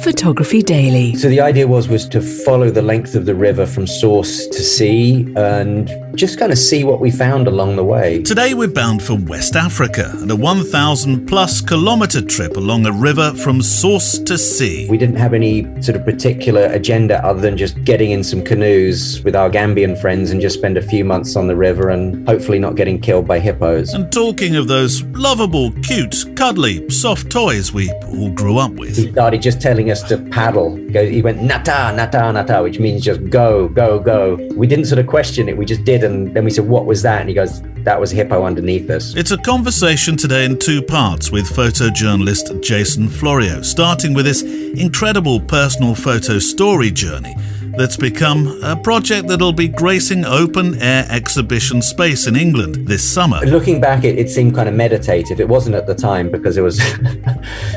Photography Daily. So the idea was to follow the length of the river from source to sea and just kind of see what we found along the way. Today we're bound for West Africa and a 1,000 plus kilometre trip along a river from source to sea. We didn't have any sort of particular agenda other than just getting in some canoes with our Gambian friends and just spend a few months on the river and hopefully not getting killed by hippos. And talking of those lovable, cute, cuddly, soft toys we all grew up with. He started just telling us to paddle. He went, nata, nata, nata, which means just go, go, go. We didn't sort of question it, we just did. And then we said, what was that? And he goes, that was a hippo underneath us. It's a conversation today in two parts with photojournalist Jason Florio, starting with this incredible personal photo story journey that's become a project that'll be gracing open-air exhibition space in England this summer. Looking back, it seemed kind of meditative. It wasn't at the time because it was,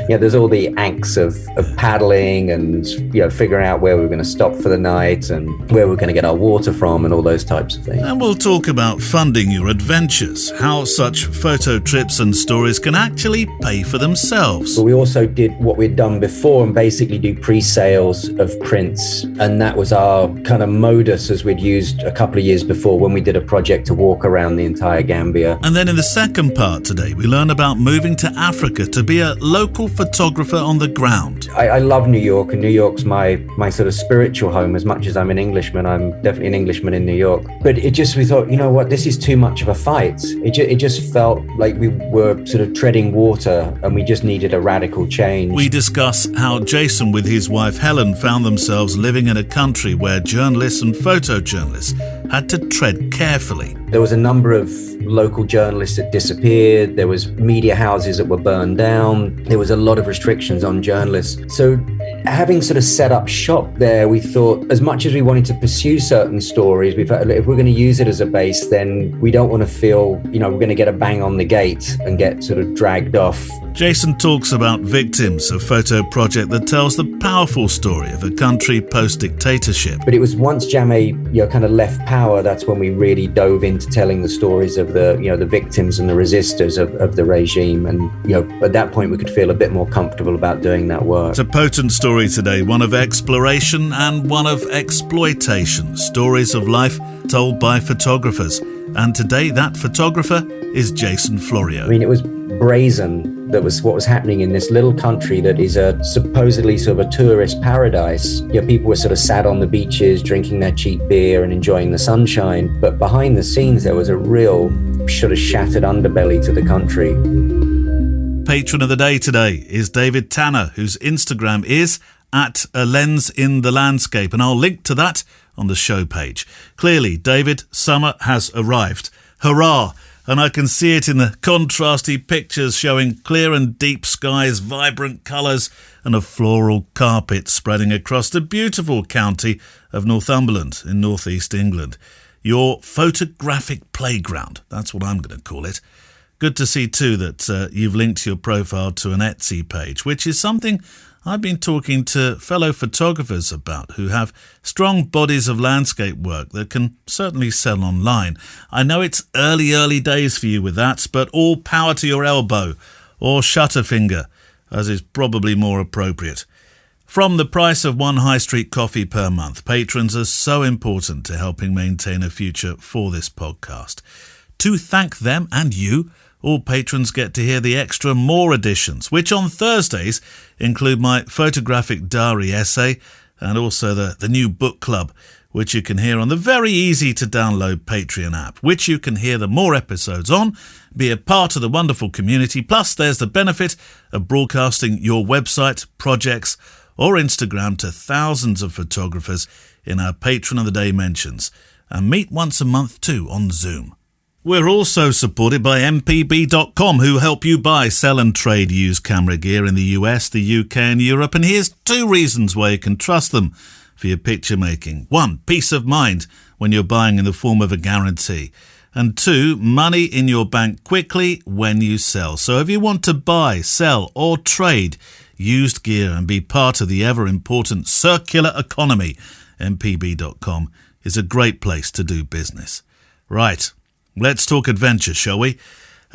there's all the angst of paddling and, figuring out where we were going to stop for the night and where we're going to get our water from and all those types of things. And we'll talk about funding your adventures, how such photo trips and stories can actually pay for themselves. But we also did what we'd done before and basically do pre-sales of prints, and that was our kind of modus as we'd used a couple of years before when we did a project to walk around the entire Gambia. And then in the second part today, we learn about moving to Africa to be a local photographer on the ground. I love New York, and New York's my sort of spiritual home. As much as I'm an Englishman, I'm definitely an Englishman in New York. But we thought, you know what, this is too much of a fight. It just felt like we were sort of treading water and we just needed a radical change. We discuss how Jason with his wife Helen found themselves living in a country where journalists and photojournalists had to tread carefully. There was a number of local journalists that disappeared. There was media houses that were burned down. There was a lot of restrictions on journalists. So having sort of set up shop there, we thought as much as we wanted to pursue certain stories, we felt if we're going to use it as a base, then we don't want to feel, we're going to get a bang on the gate and get sort of dragged off. Jason talks about Victims, a photo project that tells the powerful story of a country post-dictatorship. But it was once Jammeh, kind of left power, that's when we really dove into telling the stories of the victims and the resistors of the regime. And, at that point we could feel a bit more comfortable about doing that work. It's a potent story today, one of exploration and one of exploitation. Stories of life told by photographers. And today that photographer is Jason Florio. It was brazen. That was what was happening in this little country that is supposedly sort of a tourist paradise. People were sort of sat on the beaches, drinking their cheap beer and enjoying the sunshine. But behind the scenes, there was a real sort of shattered underbelly to the country. Patron of the day today is David Tanner, whose Instagram is @allensinthelandscape, and I'll link to that on the show page. Clearly, David, summer has arrived. Hurrah! And I can see it in the contrasty pictures showing clear and deep skies, vibrant colours and a floral carpet spreading across the beautiful county of Northumberland in northeast England. Your photographic playground, that's what I'm going to call it. Good to see too that you've linked your profile to an Etsy page, which is something I've been talking to fellow photographers about who have strong bodies of landscape work that can certainly sell online. I know it's early days for you with that, but all power to your elbow, or shutter finger, as is probably more appropriate. From the price of one high street coffee per month, patrons are so important to helping maintain a future for this podcast. To thank them and you, all patrons get to hear the extra more editions, which on Thursdays include my photographic diary essay and also the new book club, which you can hear on the very easy to download Patreon app, which you can hear the more episodes on, be a part of the wonderful community. Plus there's the benefit of broadcasting your website, projects or Instagram to thousands of photographers in our Patron of the Day mentions, and meet once a month too on Zoom. We're also supported by MPB.com, who help you buy, sell and trade used camera gear in the US, the UK and Europe. And here's 2 reasons why you can trust them for your picture making. 1, peace of mind when you're buying in the form of a guarantee. And 2, money in your bank quickly when you sell. So if you want to buy, sell or trade used gear and be part of the ever-important circular economy, MPB.com is a great place to do business. Right. Let's talk adventure, shall we?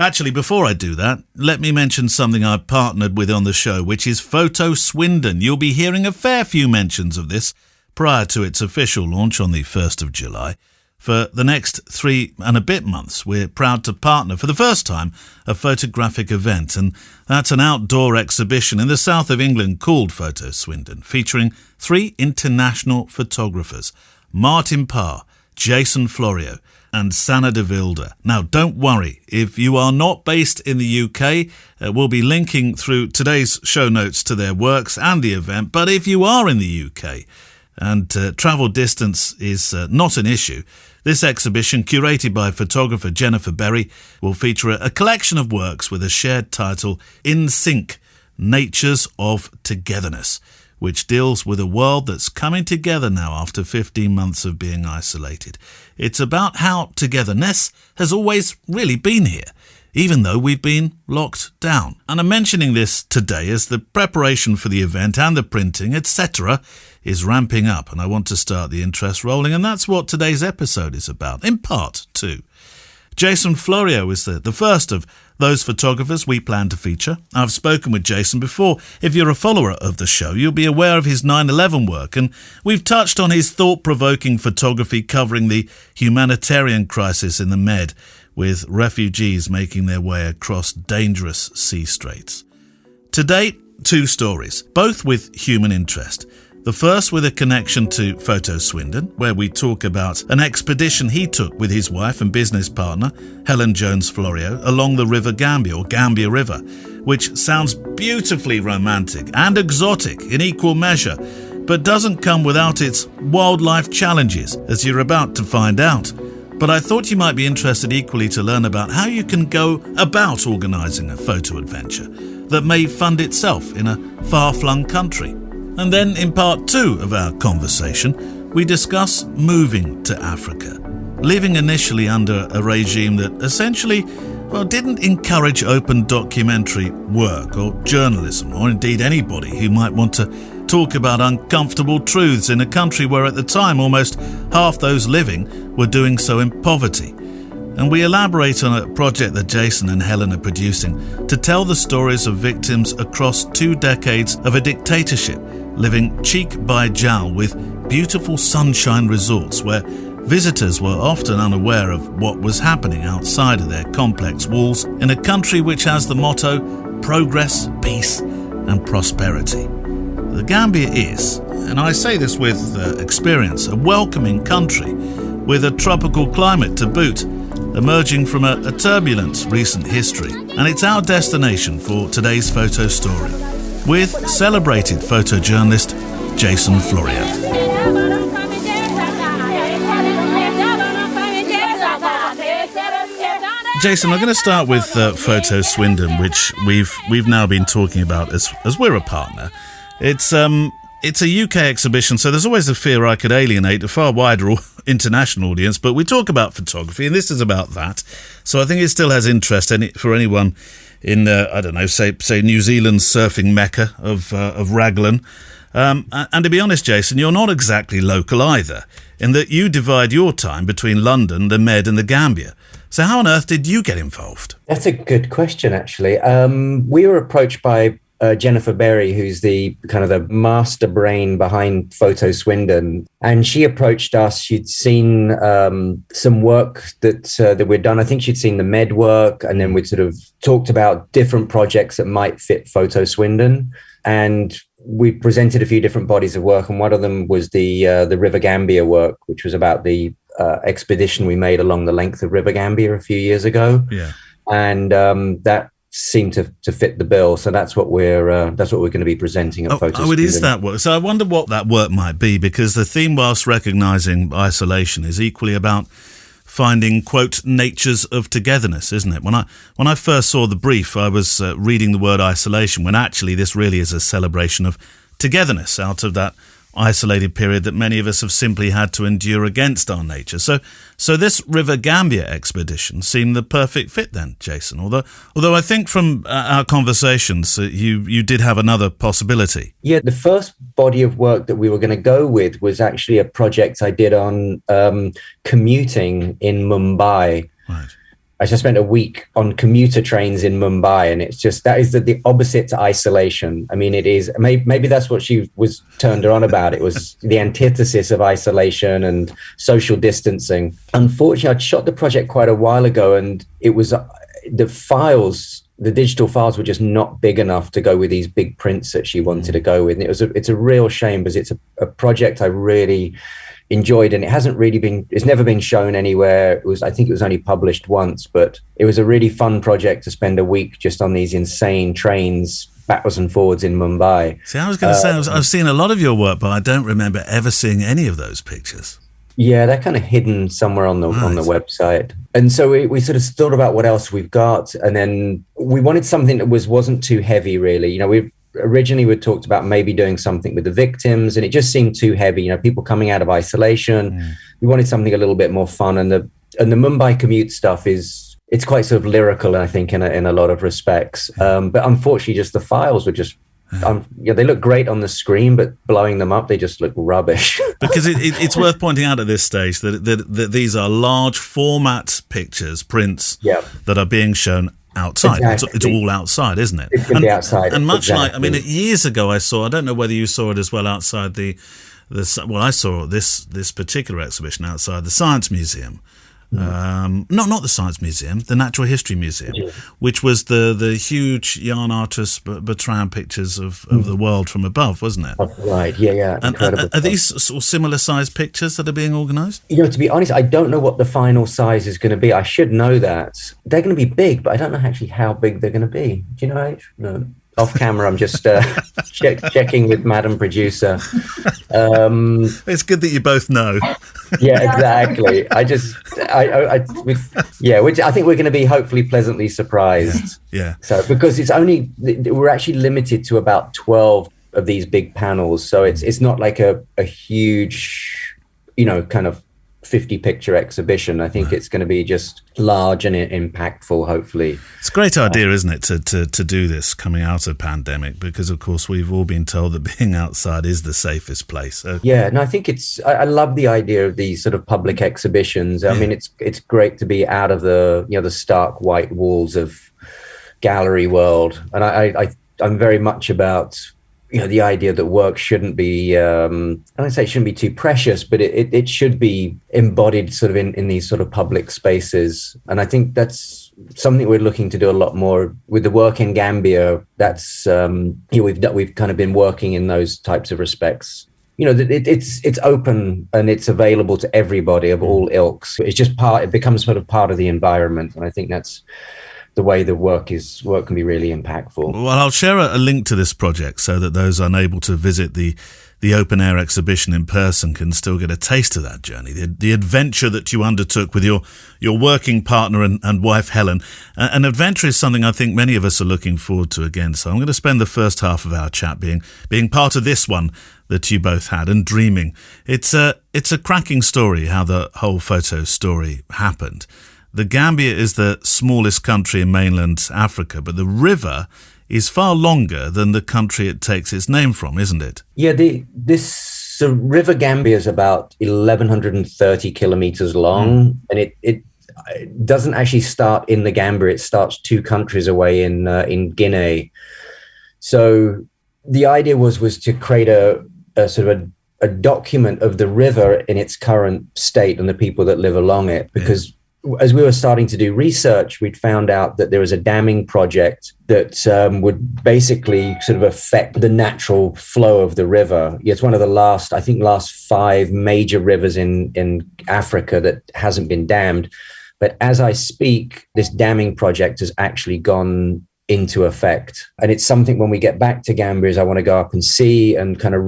Actually, before I do that, let me mention something I've partnered with on the show, which is Photo Swindon. You'll be hearing a fair few mentions of this prior to its official launch on the 1st of July. For the next 3 and a bit months, we're proud to partner for the first time a photographic event, and that's an outdoor exhibition in the south of England called Photo Swindon, featuring 3 international photographers, Martin Parr, Jason Florio and Sanna de Wilde. Now, don't worry, if you are not based in the UK, we'll be linking through today's show notes to their works and the event, but if you are in the UK and travel distance is not an issue, this exhibition, curated by photographer Jennifer Berry, will feature a collection of works with a shared title, In Sync, Natures of Togetherness, which deals with a world that's coming together now after 15 months of being isolated. It's about how togetherness has always really been here, even though we've been locked down. And I'm mentioning this today as the preparation for the event and the printing, etc., is ramping up, and I want to start the interest rolling, and that's what today's episode is about, in part too. Jason Florio is the first of those photographers we plan to feature. I've spoken with Jason before. If you're a follower of the show, you'll be aware of his 9/11 work, and we've touched on his thought-provoking photography covering the humanitarian crisis in the Med, with refugees making their way across dangerous sea straits. Today, 2 stories, both with human interest. The first with a connection to Photo Swindon, where we talk about an expedition he took with his wife and business partner, Helen Jones Florio, along the River Gambia, or Gambia River, which sounds beautifully romantic and exotic in equal measure, but doesn't come without its wildlife challenges, as you're about to find out. But I thought you might be interested equally to learn about how you can go about organising a photo adventure that may fund itself in a far-flung country. And then in part 2 of our conversation, we discuss moving to Africa, living initially under a regime that essentially, didn't encourage open documentary work or journalism, or indeed anybody who might want to talk about uncomfortable truths in a country where at the time almost half those living were doing so in poverty. And we elaborate on a project that Jason and Helen are producing to tell the stories of victims across 2 decades of a dictatorship, living cheek by jowl with beautiful sunshine resorts where visitors were often unaware of what was happening outside of their complex walls in a country which has the motto, progress, peace and prosperity. The Gambia is, and I say this with experience, a welcoming country with a tropical climate to boot, emerging from a turbulent recent history. And it's our destination for today's photo story, with celebrated photojournalist Jason Florio. Jason, I'm going to start with Photo Swindon, which we've now been talking about as we're a partner. It's a UK exhibition, so there's always a fear I could alienate a far wider international audience, but we talk about photography, and this is about that. So I think it still has interest for anyone in, say New Zealand's surfing mecca of Raglan. And to be honest, Jason, you're not exactly local either, in that you divide your time between London, the Med and the Gambia. So how on earth did you get involved? That's a good question, actually. We were approached by Jennifer Berry, who's the kind of the master brain behind Photo Swindon, and she approached us. She'd seen some work that we'd done. I think she'd seen the Med work, and then we'd sort of talked about different projects that might fit Photo Swindon, and we presented a few different bodies of work, and one of them was the River Gambia work, which was about the expedition we made along the length of River Gambia a few years ago. Yeah, and that seem to fit the bill, so that's what we're going to be presenting at Photo Swindon. It is that work. So I wonder what that work might be, because the theme, whilst recognising isolation, is equally about finding, quote, natures of togetherness, isn't it? When I first saw the brief, I was reading the word isolation, when actually this really is a celebration of togetherness out of that isolated period that many of us have simply had to endure against our nature. So this River Gambia expedition seemed the perfect fit then, Jason, although I think from our conversations you did have another possibility. Yeah, the first body of work that we were going to go with was actually a project I did on commuting in Mumbai. Right. I just spent a week on commuter trains in Mumbai, and it's just, that is the opposite to isolation. I mean, it is, maybe that's what she was turned on about. It was the antithesis of isolation and social distancing. Unfortunately, I'd shot the project quite a while ago, and it was the digital files were just not big enough to go with these big prints that she wanted to go with. And it's a real shame, because it's a project I really enjoyed, and it's never been shown anywhere. I think it was only published once, but it was a really fun project to spend a week just on these insane trains backwards and forwards in Mumbai. See, I was going to say, I've seen a lot of your work, but I don't remember ever seeing any of those pictures. Yeah, they're kind of hidden somewhere on the website. And so we sort of thought about what else we've got, and then we wanted something that wasn't too heavy, really. You know, we originally talked about maybe doing something with the victims, and it just seemed too heavy. You know, people coming out of isolation. We wanted something a little bit more fun, and the Mumbai commute stuff it's quite sort of lyrical, I think, in a lot of respects. But unfortunately, just the files were just. They look great on the screen, but blowing them up, they just look rubbish. Because it's worth pointing out at this stage that these are large format pictures, prints that are being shown outside. Exactly. It's all outside, isn't it? It's going to be outside. And much like, I mean, years ago I don't know whether you saw it as well outside I saw this particular exhibition outside the Science Museum. Not the Science Museum, the Natural History Museum, which was the huge Jan Artus Bertrand pictures of the world from above, wasn't it? Right, yeah. And are these sort of similar sized pictures that are being organised? You know, to be honest, I don't know what the final size is going to be. I should know that. They're going to be big, but I don't know actually how big they're going to be. Do you know, H? No. Off camera, I'm just checking with Madam Producer. It's good that you both know. Yeah, exactly. Which I think we're going to be hopefully pleasantly surprised. Yeah. So because we're actually limited to about 12 of these big panels, so it's not like a huge, kind of 50 picture exhibition. I think it's going to be just large and impactful, hopefully. It's a great idea, isn't it, to do this coming out of pandemic, because of course we've all been told that being outside is the safest place. So. Yeah, no, I think I love the idea of these sort of public exhibitions. I mean, it's great to be out of the stark white walls of gallery world, and I'm very much about the idea that work shouldn't be, I don't say it shouldn't be too precious, but it should be embodied sort of in these sort of public spaces. And I think that's something we're looking to do a lot more with the work in Gambia. That's, we've kind of been working in those types of respects. It's open and it's available to everybody of all ilks. It's just it becomes sort of part of the environment. And I think that's the way the work can be really impactful. Well, I'll share a link to this project so that those unable to visit the open air exhibition in person can still get a taste of that journey, the adventure that you undertook with your working partner and wife Helen. An adventure is something I think many of us are looking forward to again. So I'm going to spend the first half of our chat being part of this one that you both had and dreaming. It's a cracking story how the whole photo story happened. The Gambia is the smallest country in mainland Africa, but the river is far longer than the country it takes its name from, isn't it? Yeah, the River Gambia is about 1,130 kilometers long, and it doesn't actually start in the Gambia. It starts 2 countries away in Guinea. So the idea was to create a sort of a document of the river in its current state and the people that live along it, because as we were starting to do research, we'd found out that there was a damming project that would basically sort of affect the natural flow of the river. It's one of the last 5 major rivers in Africa that hasn't been dammed. But as I speak, this damming project has actually gone into effect. And it's something when we get back to Gambia, is I want to go up and see and kind of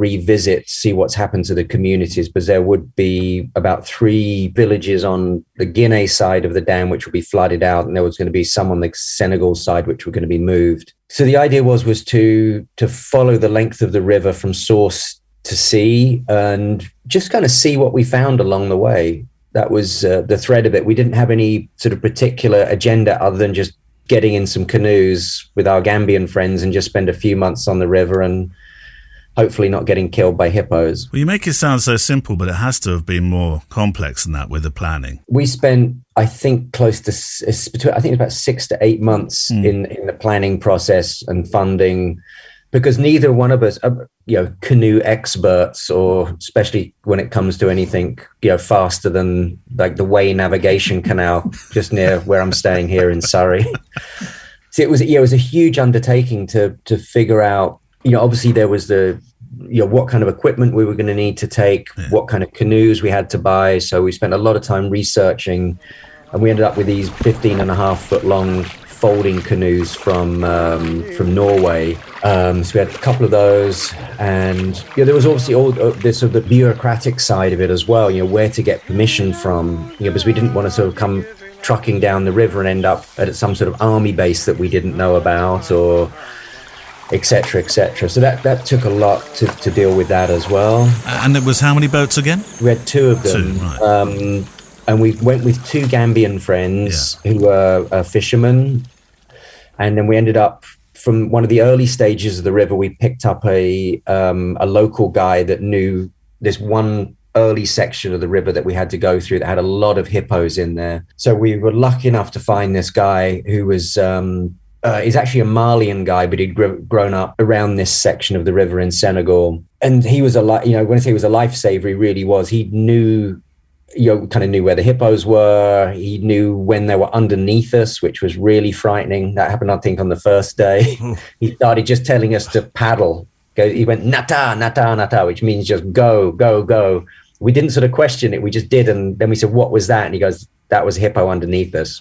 see what's happened to the communities, because there would be about 3 villages on the Guinea side of the dam, which would be flooded out. And there was going to be some on the Senegal side, which were going to be moved. So the idea was to follow the length of the river from source to sea and just kind of see what we found along the way. That was the thread of it. We didn't have any sort of particular agenda other than just getting in some canoes with our Gambian friends and just spend a few months on the river and hopefully not getting killed by hippos. Well, you make it sound so simple, but it has to have been more complex than that with the planning. We spent, I think, close to, I think it's about 6 to 8 months in the planning process and funding, because neither one of us are, canoe experts, or especially when it comes to anything, faster than like the Way navigation canal just near where I'm staying here in Surrey. So it was a huge undertaking to figure out, obviously there was what kind of equipment we were going to need to take, what kind of canoes we had to buy. So we spent a lot of time researching, and we ended up with these 15.5-foot long folding canoes from Norway. So we had a couple of those, and there was obviously all this sort of the bureaucratic side of it as well, where to get permission from, because we didn't want to sort of come trucking down the river and end up at some sort of army base that we didn't know about, or et cetera, et cetera. So that took a lot to deal with that as well. And it was how many boats again? We had 2 of them. 2, right. And we went with 2 Gambian friends who were fishermen. And then we ended up, from one of the early stages of the river, we picked up a local guy that knew this one early section of the river that we had to go through that had a lot of hippos in there. So we were lucky enough to find this guy who was, he's actually a Malian guy, but he'd grown up around this section of the river in Senegal. And he was when I say he was a lifesaver, he really was. He knew, kind of knew where the hippos were. He knew when they were underneath us, which was really frightening. That happened, I think, on the first day. He started just telling us to paddle. He went, nata, nata, nata, which means just go, go, go. We didn't sort of question it. We just did. And then we said, what was that? And he goes, that was a hippo underneath us.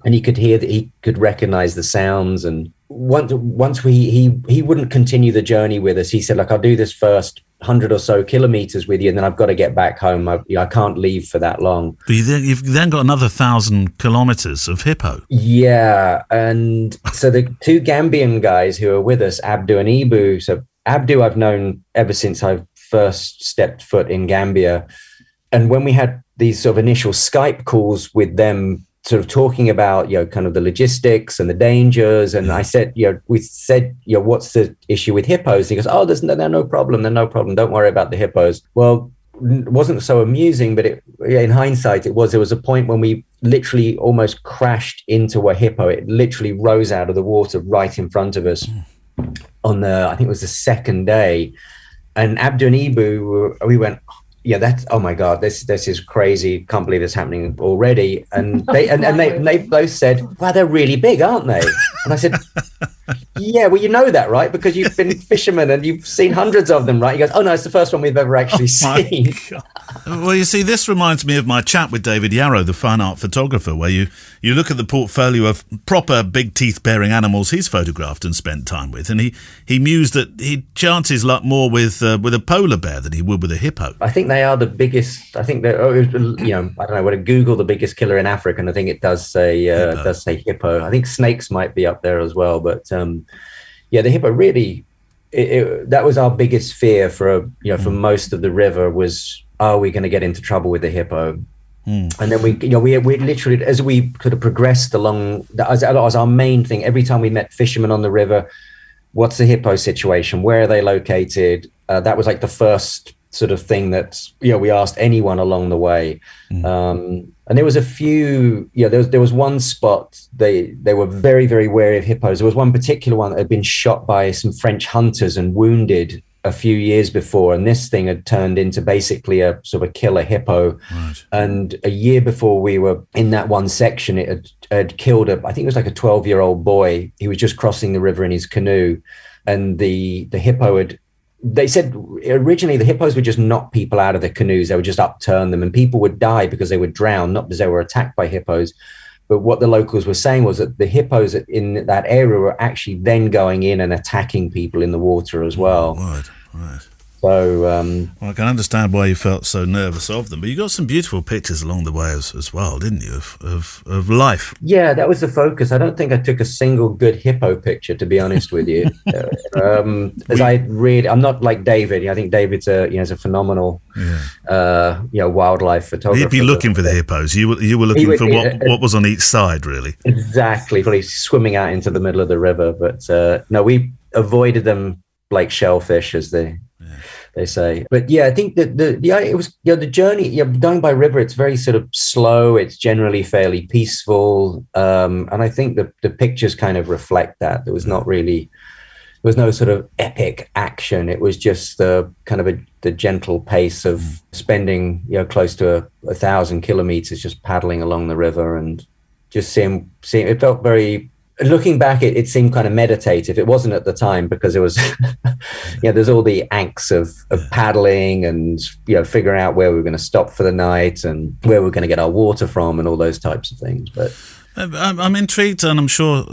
And he could hear that, he could recognize the sounds. And once he wouldn't continue the journey with us. He said, like, I'll do this first 100 or so kilometers with you, and then I've got to get back home. I can't leave for that long. But you've then got another 1,000 kilometers of hippo. Yeah. And so the 2 Gambian guys who are with us, Abdu and Ibu. So Abdu I've known ever since I first stepped foot in Gambia. And when we had these sort of initial Skype calls with them, sort of talking about, kind of the logistics and the dangers. And I said, we said, what's the issue with hippos? He goes, oh, they're no problem. They're no problem. Don't worry about the hippos. Well, it wasn't so amusing, but in hindsight, there was a point when we literally almost crashed into a hippo. It literally rose out of the water right in front of us on I think it was the second day. And Abdu and Ibu, we went, oh my God, this is crazy. Can't believe it's happening already. And they both said, wow, they're really big, aren't they? And I said, yeah, well, you know that, right? Because you've been fishermen and you've seen hundreds of them, right? He goes, oh no, it's the first one we've ever actually seen. Well, you see, this reminds me of my chat with David Yarrow, the fine art photographer, where you look at the portfolio of proper big teeth-bearing animals he's photographed and spent time with, and he mused that he'd chance his luck more with a polar bear than he would with a hippo. I think they are the biggest. I think they're, I don't know, when I Google the biggest killer in Africa, and I think it does say hippo. I think snakes might be up there as well, but the hippo really, that was our biggest fear for most of the river was, are we going to get into trouble with the hippo? And then we literally, as we could have progressed along, as our main thing, every time we met fishermen on the river, what's the hippo situation? Where are they located? That was like the first sort of thing that, we asked anyone along the way. And there was a few, there was one spot, they were very, very wary of hippos. There was one particular one that had been shot by some French hunters and wounded a few years before. And this thing had turned into basically a sort of a killer hippo. Right. And a year before we were in that one section, it had killed I think it was like a 12-year-old boy. He was just crossing the river in his canoe. And the hippo they said originally the hippos would just knock people out of their canoes. They would just upturn them and people would die because they would drown, not because they were attacked by hippos. But what the locals were saying was that the hippos in that area were actually then going in and attacking people in the water as well. Right. So, well, I can understand why you felt so nervous of them, but you got some beautiful pictures along the way as well, didn't you, of life? Yeah, that was the focus. I don't think I took a single good hippo picture, to be honest with you. I'm not like David. I think David's a phenomenal, wildlife photographer. He'd be looking for the hippos. You were looking for what was on each side, really. Exactly, probably swimming out into the middle of the river. But no, we avoided them like shellfish, as they they say. But yeah, I think that it was, the journey, going by river, it's very sort of slow. It's generally fairly peaceful. And I think the pictures kind of reflect that. There was no sort of epic action. It was just the kind of the gentle pace of spending, close to 1,000 kilometers just paddling along the river and just seeing, it felt very, looking back, it seemed kind of meditative. It wasn't at the time because it was, there's all the angst of paddling and, figuring out where we were going to stop for the night and where we're going to get our water from and all those types of things. But I'm intrigued, and I'm sure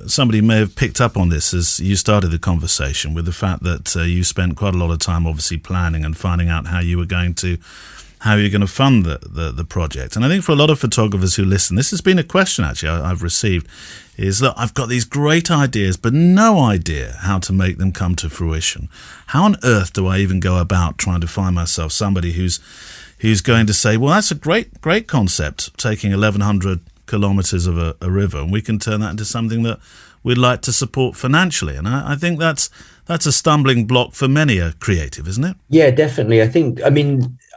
somebody may have picked up on this as you started the conversation with the fact that you spent quite a lot of time obviously planning and finding out how you're going to fund the project. And I think for a lot of photographers who listen, this has been a question actually I've received, is that I've got these great ideas but no idea how to make them come to fruition. How on earth do I even go about trying to find myself somebody who's going to say, well, that's a great concept, taking 1,100 kilometers of a river, and we can turn that into something that we'd like to support financially. And I think that's a stumbling block for many a creative, isn't it? Yeah, definitely.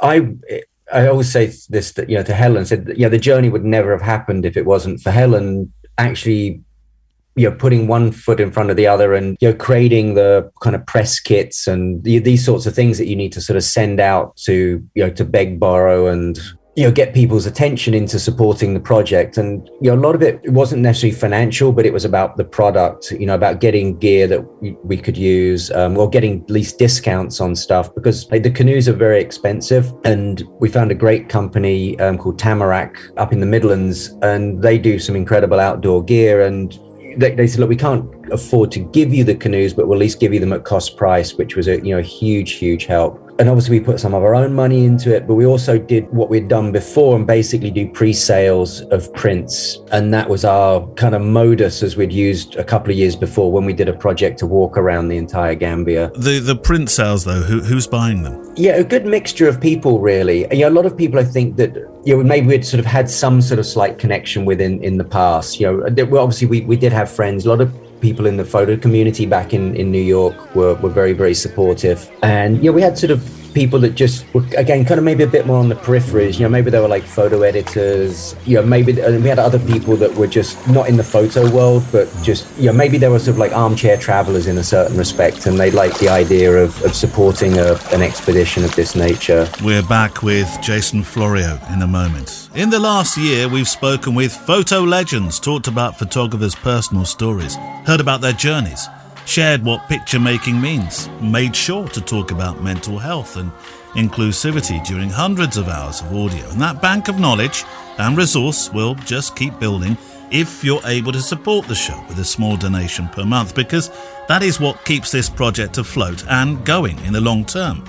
I always say this, that, to Helen, said that, the journey would never have happened if it wasn't for Helen actually, putting one foot in front of the other and, creating the kind of press kits and these sorts of things that you need to sort of send out to, to beg, borrow and, get people's attention into supporting the project. And, a lot of it wasn't necessarily financial, but it was about the product, about getting gear that we could use, or getting at least discounts on stuff, because the canoes are very expensive. And we found a great company called Tamarack up in the Midlands, and they do some incredible outdoor gear. And they said, look, we can't afford to give you the canoes, but we'll at least give you them at cost price, which was a huge help. And obviously we put some of our own money into it, but we also did what we'd done before and basically do pre-sales of prints. And that was our kind of modus as we'd used a couple of years before when we did a project to walk around the entire Gambia. The print sales though, who's buying them? Yeah, a good mixture of people really. A lot of people, I think that, maybe we'd sort of had some sort of slight connection with in the past. Obviously we did have friends. A lot of people in the photo community back in New York were very, very supportive. And we had sort of people that just were, again, kind of maybe a bit more on the peripheries. Maybe they were like photo editors. Maybe we had other people that were just not in the photo world, but just maybe they were sort of like armchair travelers in a certain respect, and they liked the idea of supporting an expedition of this nature. We're back with Jason Florio in a moment. In the last year, we've spoken with photo legends, talked about photographers' personal stories, heard about their journeys, shared what picture making means, made sure to talk about mental health and inclusivity during hundreds of hours of audio. And that bank of knowledge and resource will just keep building if you're able to support the show with a small donation per month, because that is what keeps this project afloat and going in the long term.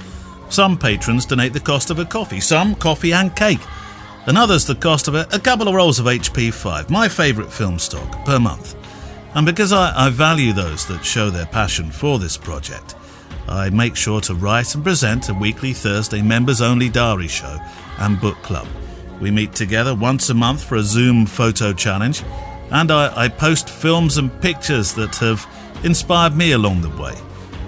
Some patrons donate the cost of a coffee, some coffee and cake, and others the cost of a couple of rolls of HP5, my favourite film stock, per month. And because I value those that show their passion for this project, I make sure to write and present a weekly Thursday members-only diary show and book club. We meet together once a month for a Zoom photo challenge, and I post films and pictures that have inspired me along the way.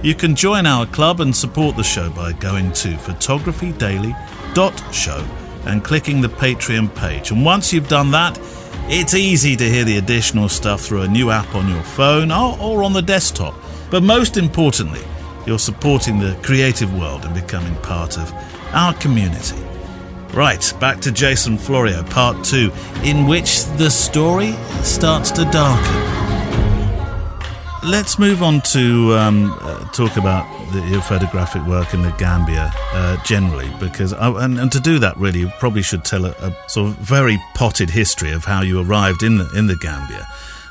You can join our club and support the show by going to photographydaily.show and clicking the Patreon page. And once you've done that, it's easy to hear the additional stuff through a new app on your phone or on the desktop. But most importantly, you're supporting the creative world and becoming part of our community. Right, back to Jason Florio, part 2, in which the story starts to darken. Let's move on to talk about your photographic work in the Gambia generally, because and to do that, really, you probably should tell a sort of very potted history of how you arrived in the Gambia.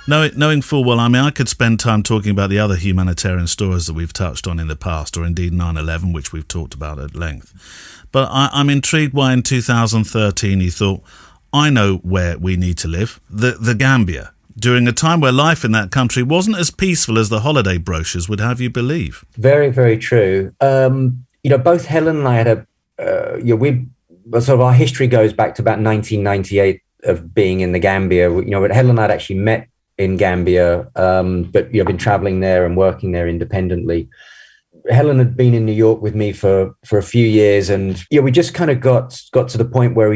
Knowing full well, I could spend time talking about the other humanitarian stories that we've touched on in the past, or indeed 9/11, which we've talked about at length. But I'm intrigued why in 2013 you thought, I know where we need to live, the Gambia, during a time where life in that country wasn't as peaceful as the holiday brochures would have you believe. Very, very true. Both Helen and I had sort of our history goes back to about 1998 of being in the Gambia. Helen and I had actually met in Gambia, but been traveling there and working there independently. Helen had been in New York with me for a few years, and we just kind of got to the point where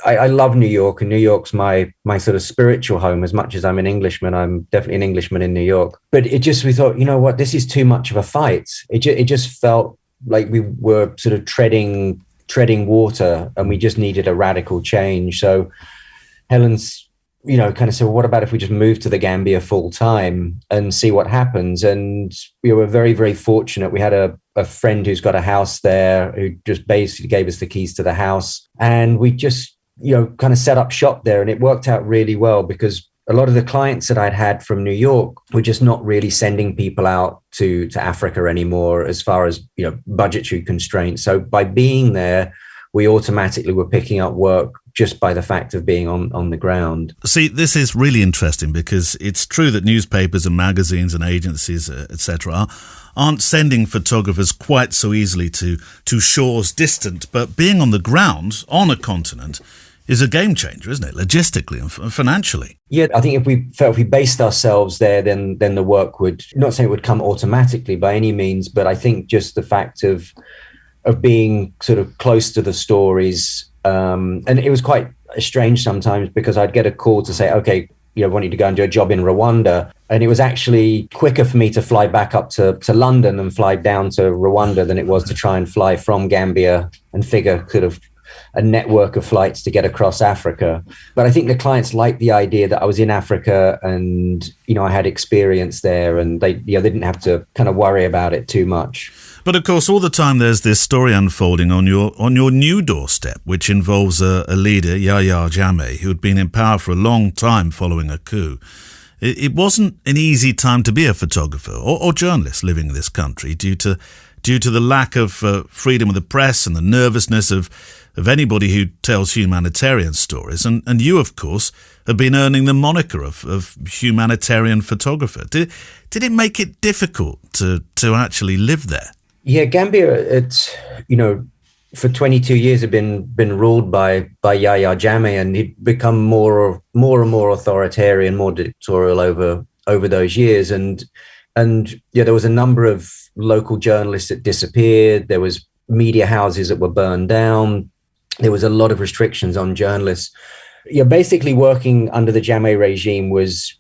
I love New York, and New York's my sort of spiritual home. As much as I'm an Englishman, I'm definitely an Englishman in New York. But we thought, you know what, this is too much of a fight. It just felt like we were sort of treading water, and we just needed a radical change. So Helen's, kind of said, well, what about if we just move to the Gambia full time and see what happens? And we were very, very fortunate. We had a friend who's got a house there who just basically gave us the keys to the house. And we just, kind of set up shop there. And it worked out really well because a lot of the clients that I'd had from New York were just not really sending people out to Africa anymore as far as, budgetary constraints. So by being there, we automatically were picking up work just by the fact of being on the ground. See, this is really interesting because it's true that newspapers and magazines and agencies, etc., aren't sending photographers quite so easily to shores distant, but being on the ground on a continent is a game changer, isn't it? Logistically and financially. Yeah, I think if we based ourselves there, then the work would, not saying it would come automatically by any means, but I think just the fact of being sort of close to the stories. And it was quite strange sometimes because I'd get a call to say, okay, I want you to go and do a job in Rwanda. And it was actually quicker for me to fly back up to London and fly down to Rwanda than it was to try and fly from Gambia and figure sort of a network of flights to get across Africa. But I think the clients liked the idea that I was in Africa and, I had experience there, and they didn't have to kind of worry about it too much. But of course, all the time there's this story unfolding on your new doorstep, which involves a leader, Yahya Jammeh, who had been in power for a long time following a coup. It wasn't an easy time to be a photographer or journalist living in this country due to the lack of freedom of the press and the nervousness of anybody who tells humanitarian stories. And you, of course, have been earning the moniker of humanitarian photographer. Did it make it difficult to actually live there? Yeah, Gambia, it's, for 22 years have been ruled by Yahya Jammeh, and he'd become more and more authoritarian, more dictatorial over those years. And there was a number of local journalists that disappeared. There was media houses that were burned down. There was a lot of restrictions on journalists. Basically working under the Jammeh regime was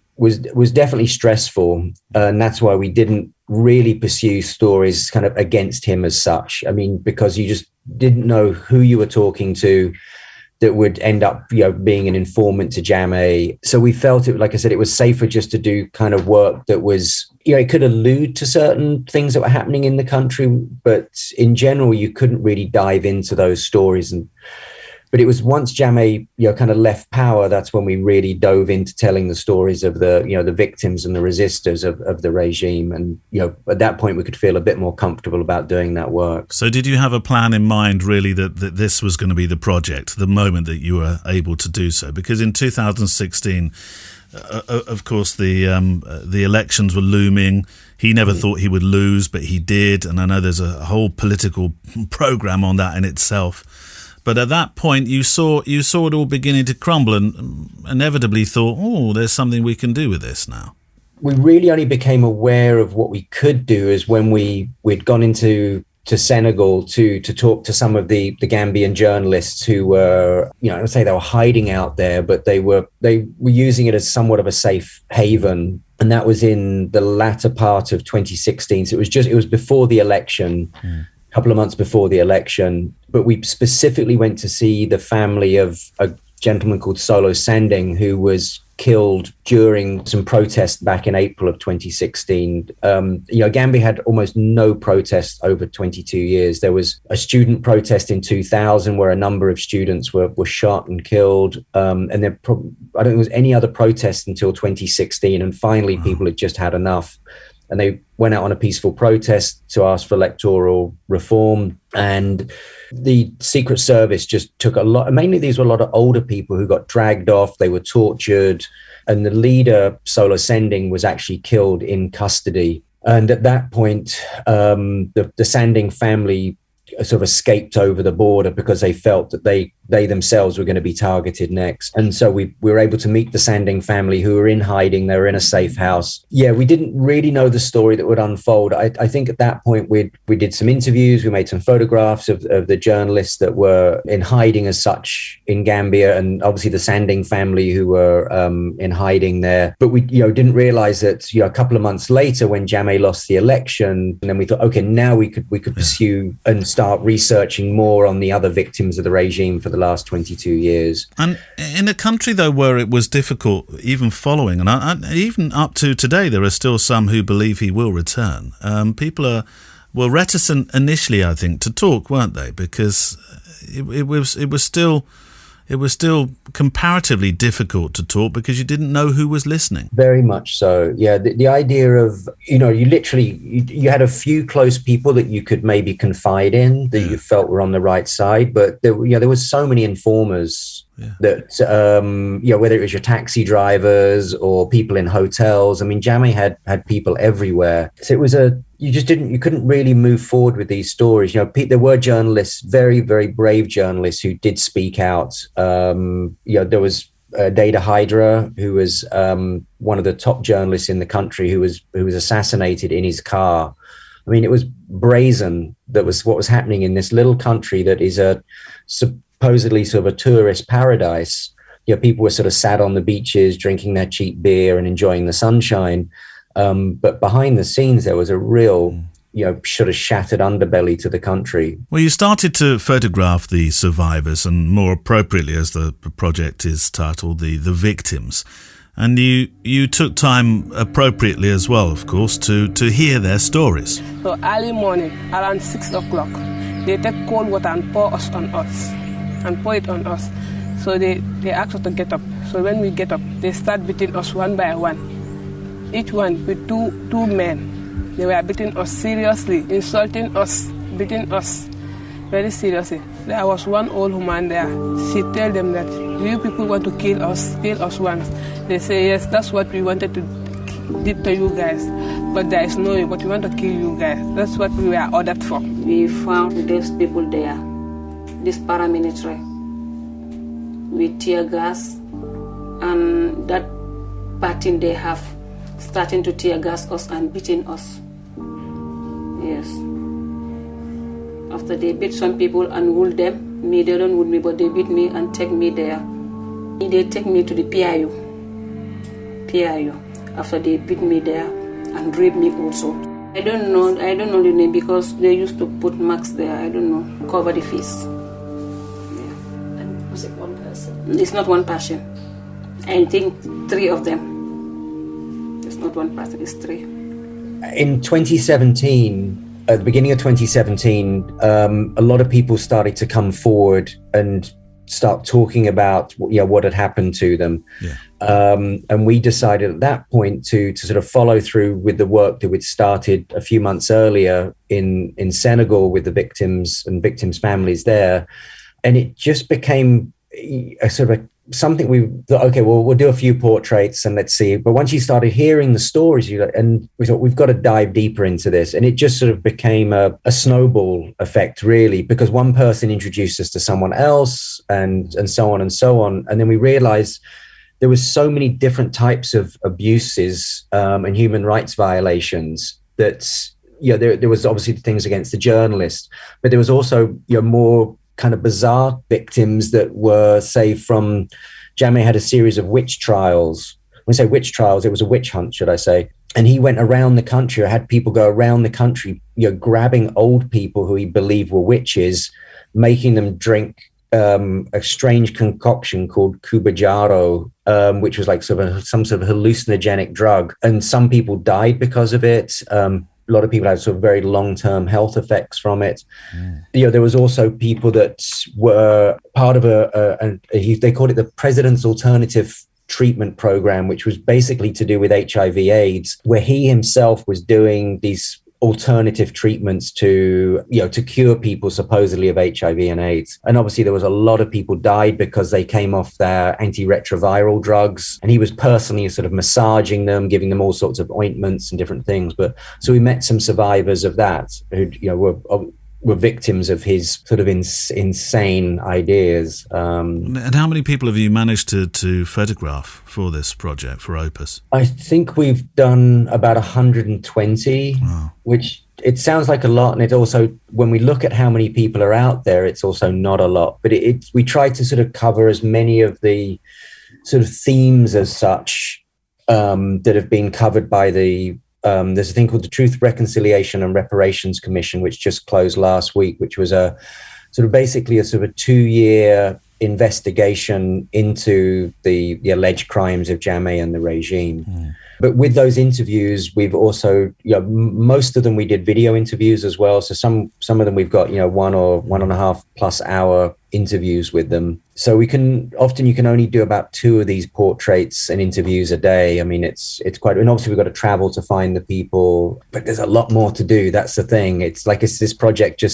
definitely stressful. And that's why we didn't really pursue stories kind of against him as such. I mean, because you just didn't know who you were talking to that would end up, being an informant to Jammeh. So we felt it, like I said, it was safer just to do kind of work that was, it could allude to certain things that were happening in the country, but in general, you couldn't really dive into those stories. But it was once Jammeh, kind of left power, that's when we really dove into telling the stories of the victims and the resistors of the regime. And, at that point, we could feel a bit more comfortable about doing that work. So did you have a plan in mind, really, that this was going to be the project, the moment that you were able to do so? Because in 2016, of course, the elections were looming. He never thought he would lose, but he did. And I know there's a whole political program on that in itself. But at that point, you saw it all beginning to crumble, and inevitably thought, oh, there's something we can do with this now. We really only became aware of what we could do is when we'd gone into Senegal to talk to some of the Gambian journalists who were, I'd say they were hiding out there, but they were using it as somewhat of a safe haven. And that was in the latter part of 2016. So it was before the election. Couple of months before the election, but we specifically went to see the family of a gentleman called Solo Sandeng, who was killed during some protests back in April of 2016. Gambia had almost no protests over 22 years. There was a student protest in 2000 where a number of students were shot and killed. And I don't think there was any other protest until 2016. And finally, people had just had enough. And they went out on a peaceful protest to ask for electoral reform. And the Secret Service just took mainly these were a lot of older people who got dragged off. They were tortured. And the leader, Solo Sandeng, was actually killed in custody. And at that point, the Sandeng family sort of escaped over the border because they felt that they they themselves were going to be targeted next. And so we were able to meet the Sanding family, who were in hiding. They were in a safe house. Yeah, we didn't really know the story that would unfold. I think at that point we did some interviews. We made some photographs of the journalists that were in hiding as such in Gambia, and obviously the Sanding family who were in hiding there. But we didn't realize that a couple of months later, when Jammeh lost the election, and then we thought, okay, now we could pursue and start researching more on the other victims of the regime for the last 22 years. And in a country, though, where it was difficult even following, and even up to today, there are still some who believe he will return. People were reticent initially, I think, to talk, weren't they? Because it was still comparatively difficult to talk because you didn't know who was listening. Very much so. Yeah. The idea of, you had a few close people that you could maybe confide in, that you felt were on the right side. But there was so many informers that, whether it was your taxi drivers or people in hotels. I mean, Jammeh had people everywhere. So it was you couldn't really move forward with these stories. There were journalists, very, very brave journalists who did speak out. There was Data Hydra, who was one of the top journalists in the country, who was assassinated in his car. I mean, it was brazen. That was what was happening in this little country that is supposedly sort of a tourist paradise. People were sort of sat on the beaches, drinking their cheap beer and enjoying the sunshine. But behind the scenes, there was a real, sort of shattered underbelly to the country. Well, you started to photograph the survivors, and more appropriately, as the project is titled, the victims. And you took time appropriately as well, of course, to hear their stories. So early morning, around 6 o'clock, they take cold water and pour it on us. So they ask us to get up. So when we get up, they start beating us one by one. Each one with two men. They were beating us seriously, insulting us, beating us very seriously. There was one old woman there. She told them that, do you people want to kill us once? They say, yes, that's what we wanted to do to you guys. But there is no way, but we want to kill you guys. That's what we were ordered for. We found these people there, this paramilitary, with tear gas, and that pattern they have, starting to tear gas us and beating us. Yes. After they beat some people and wound them, they don't wound me, but they beat me and take me there. They take me to the PIU. After they beat me there and rape me also. I don't know the name because they used to put marks there. I don't know, cover the face. Yeah. And was it one person? It's not one person. I think 3 of them. Not one person, it's 3. In 2017, at the beginning of 2017, a lot of people started to come forward and start talking about what had happened to them. Yeah. And we decided at that point to sort of follow through with the work that we'd started a few months earlier in Senegal with the victims and victims' families there. And it just became a sort of something we thought, okay, well, we'll do a few portraits and let's see. But once you started hearing the stories, and we thought, we've got to dive deeper into this. And it just sort of became a snowball effect, really, because one person introduced us to someone else and so on and so on. And then we realized there was so many different types of abuses and human rights violations that, there was obviously things against the journalists, but there was also, more kind of bizarre victims that were, say, from Jammeh had a series of witch trials. When I say witch trials, it was a witch hunt, should I say. And he went around the country, or had people go around the country, grabbing old people who he believed were witches, making them drink a strange concoction called Kubajaro, which was like some sort of hallucinogenic drug. And some people died because of it. A lot of people had sort of very long-term health effects from it. There was also people that were part of they called it the President's Alternative Treatment Program, which was basically to do with HIV/AIDS, where he himself was doing these alternative treatments to cure people supposedly of HIV and AIDS. And obviously there was a lot of people died because they came off their antiretroviral drugs, and he was personally sort of massaging them, giving them all sorts of ointments and different things. But so we met some survivors of that who were were victims of his sort of insane ideas. And how many people have you managed to photograph for this project, for Opus? I think we've done about 120, Wow. which it sounds like a lot. And it also, when we look at how many people are out there, it's also not a lot. But we try to sort of cover as many of the sort of themes as such that have been covered by there's a thing called the Truth, Reconciliation and Reparations Commission, which just closed last week, which was a sort of basically a sort of 2-year investigation into the alleged crimes of Jammeh and the regime. But with those interviews, we've also, most of them we did video interviews as well. So some of them we've got, 1 or 1.5 plus hour interviews with them. So you can only do about 2 of these portraits and interviews a day. I mean, it's quite, and obviously we've got to travel to find the people, but there's a lot more to do. That's the thing. It's like, this project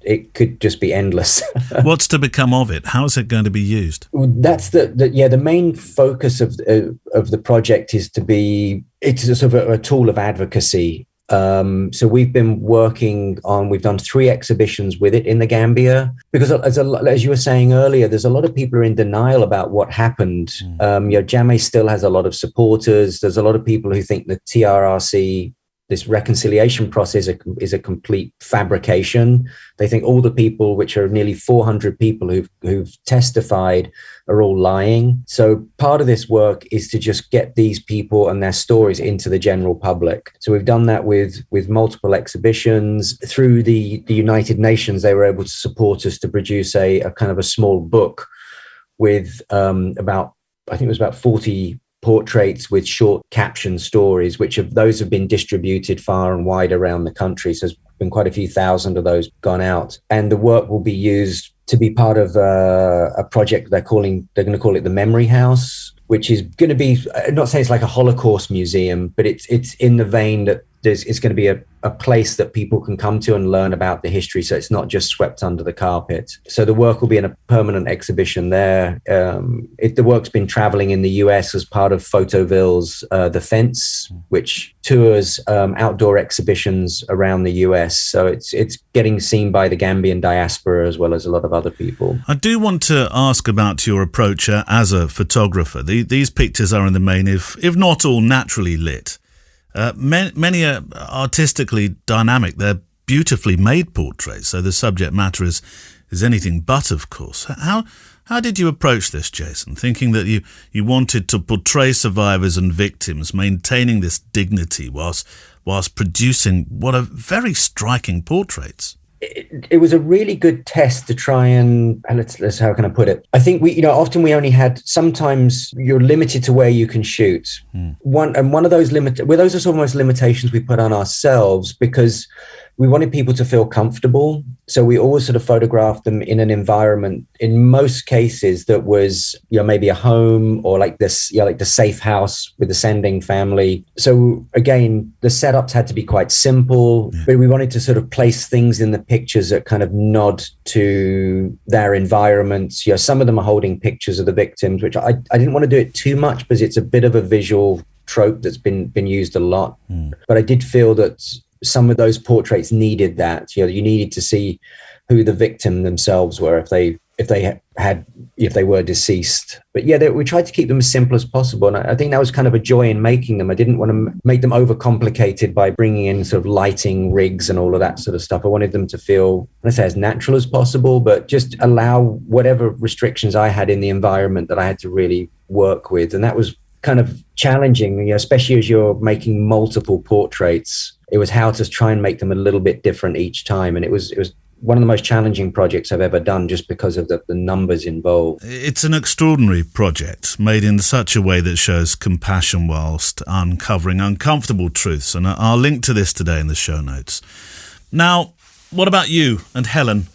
it could just be endless. What's to become of it? How is it going to be used? That's the main focus of the project is it's a sort of a tool of advocacy. So we've been we've done 3 exhibitions with it in the Gambia, because as you were saying earlier, there's a lot of people who are in denial about what happened. Jammeh still has a lot of supporters. There's a lot of people who think the TRRC, this reconciliation process, is a complete fabrication. They think all the people, which are nearly 400 people who've testified, are all lying. So part of this work is to just get these people and their stories into the general public. So we've done that with multiple exhibitions. Through the United Nations, they were able to support us to produce a kind of a small book with about 40 portraits with short caption stories, those have been distributed far and wide around the country. So there's been quite a few thousand of those gone out. And the work will be used to be part of a project they're going to call it the Memory House, which is going to be, I'm not saying it's like a Holocaust museum, but it's in the vein that it's going to be a place that people can come to and learn about the history, so it's not just swept under the carpet. So the work will be in a permanent exhibition there. The work's been traveling in the US as part of Photoville's The Fence, which tours outdoor exhibitions around the US. So it's getting seen by the Gambian diaspora as well as a lot of other people. I do want to ask about your approach as a photographer. These pictures are in the main, if not all, naturally lit. Many are artistically dynamic. They're beautifully made portraits, so the subject matter is anything but, of course. How did you approach this, Jason, thinking that you wanted to portray survivors and victims, maintaining this dignity whilst producing what are very striking portraits? It was a really good test to try and let's how can I put it? I think often we only had, sometimes you're limited to where you can shoot. One of those those are almost limitations we put on ourselves, because we wanted people to feel comfortable. So we always sort of photographed them in an environment, in most cases, that was, maybe a home or like this, like the safe house with the sending family. So again, the setups had to be quite simple, but we wanted to sort of place things in the pictures that kind of nod to their environments. Some of them are holding pictures of the victims, which I didn't want to do it too much because it's a bit of a visual trope that's been used a lot. But I did feel that some of those portraits needed that. You needed to see who the victim themselves were if they were deceased. But we tried to keep them as simple as possible, and I think that was kind of a joy in making them. I didn't want to make them overcomplicated by bringing in sort of lighting rigs and all of that sort of stuff. I wanted them to feel, let's say, as natural as possible, but just allow whatever restrictions I had in the environment that I had to really work with. And that was kind of challenging, especially as you're making multiple portraits. It was how to try and make them a little bit different each time. And it was one of the most challenging projects I've ever done, just because of the numbers involved. It's an extraordinary project, made in such a way that shows compassion whilst uncovering uncomfortable truths. And I'll link to this today in the show notes. Now, what about you and Helen?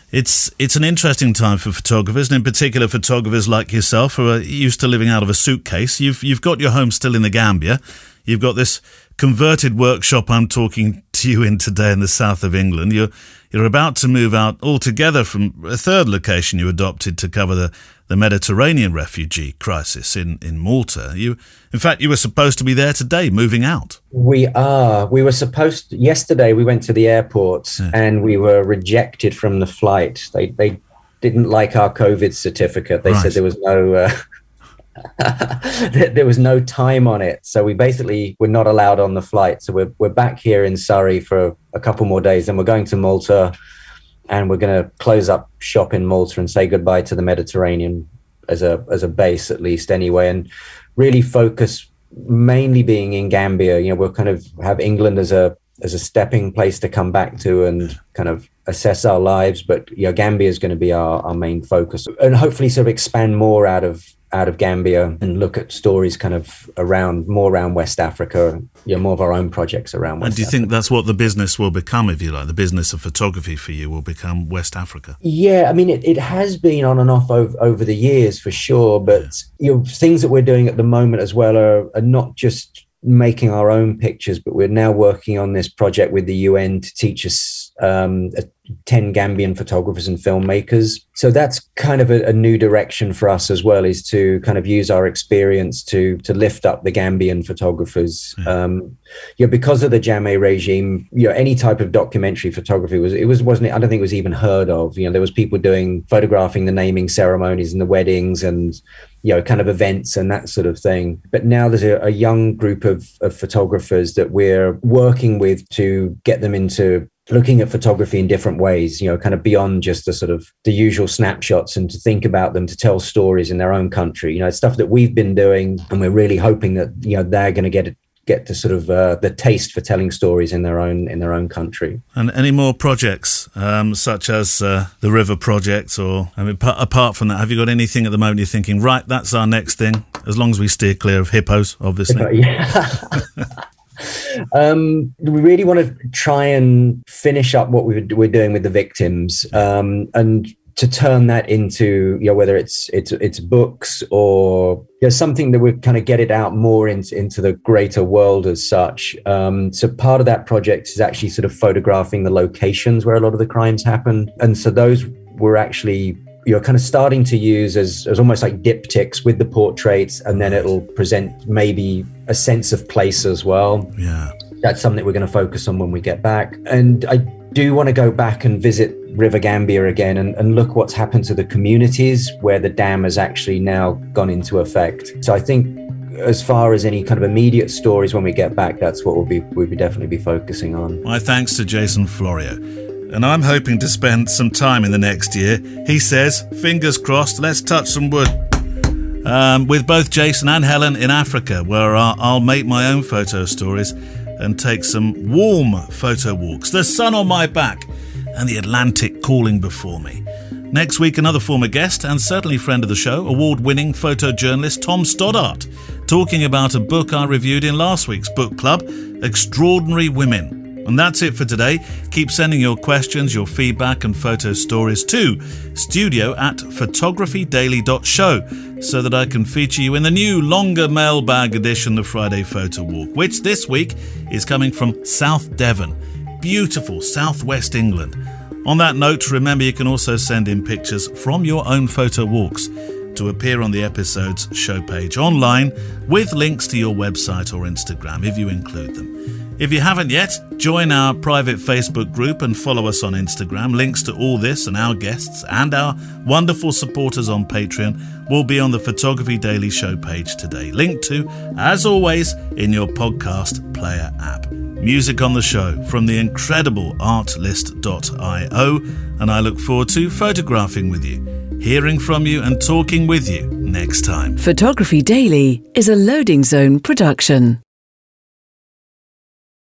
It's an interesting time for photographers, and in particular photographers like yourself who are used to living out of a suitcase. You've got your home still in the Gambia. You've got this converted workshop I'm talking to you in today in the south of England. You're about to move out altogether from a third location you adopted to cover the Mediterranean refugee crisis in Malta. In fact, you were supposed to be there today, moving out. We are. We were supposed to, yesterday we went to the airport and we were rejected from the flight. They didn't like our COVID certificate. They said there was no... there was no time on it, so we basically were not allowed on the flight. So we're back here in Surrey for a couple more days, then we're going to Malta, and we're going to close up shop in Malta and say goodbye to the Mediterranean as a base, at least anyway, and really focus mainly being in Gambia. You know, we'll kind of have England as a stepping place to come back to and kind of assess our lives, but Gambia is going to be our main focus, and hopefully sort of expand more out of Gambia and look at stories kind of around West Africa, more of our own projects around West Africa. And do you think that's what the business will become, if you like? The business of photography for you will become West Africa? Yeah, I mean, it has been on and off over the years for sure, but things that we're doing at the moment as well are not just making our own pictures, but we're now working on this project with the UN to teach us 10 Gambian photographers and filmmakers. So that's kind of a new direction for us as well, is to kind of use our experience to lift up the Gambian photographers. Because of the Jammeh regime, any type of documentary photography wasn't I don't think it was even heard of. There was people photographing the naming ceremonies and the weddings and kind of events and that sort of thing. But now there's a young group of photographers that we're working with to get them into looking at photography in different ways, kind of beyond just the usual snapshots, and to think about them, to tell stories in their own country. Stuff that we've been doing, and we're really hoping that they're going to get to sort of the taste for telling stories in their own country. And any more projects such as the River Project, or apart from that, have you got anything at the moment you're thinking, right, that's our next thing, as long as we steer clear of hippos, obviously? Yeah. We really want to try and finish up what we're doing with the victims, and to turn that into whether it's books or something that we kind of get it out more into the greater world as such. So part of that project is actually sort of photographing the locations where a lot of the crimes happen, and so those were actually kind of starting to use as almost like diptychs with the portraits, and then it'll present maybe a sense of place as well. Yeah, that's something we're going to focus on when we get back. And I do want to go back and visit River Gambia again and look what's happened to the communities where the dam has actually now gone into effect. So I think as far as any kind of immediate stories when we get back, that's what we'll definitely be focusing on. My thanks to Jason Florio. And I'm hoping to spend some time in the next year. He says, fingers crossed, let's touch some wood, with both Jason and Helen in Africa, where I'll make my own photo stories and take some warm photo walks. The sun on my back and the Atlantic calling before me. Next week, another former guest and certainly friend of the show, award-winning photojournalist Tom Stoddart, talking about a book I reviewed in last week's book club, Extraordinary Women. And that's it for today. Keep sending your questions, your feedback and photo stories to studio@photographydaily.show so that I can feature you in the new longer mailbag edition of Friday Photo Walk, which this week is coming from South Devon, beautiful southwest England. On that note, remember you can also send in pictures from your own photo walks to appear on the episode's show page online with links to your website or Instagram if you include them. If you haven't yet, join our private Facebook group and follow us on Instagram. Links to all this and our guests and our wonderful supporters on Patreon will be on the Photography Daily show page today. Linked to, as always, in your podcast player app. Music on the show from the incredible artlist.io, and I look forward to photographing with you, hearing from you and talking with you next time. Photography Daily is a Loading Zone production.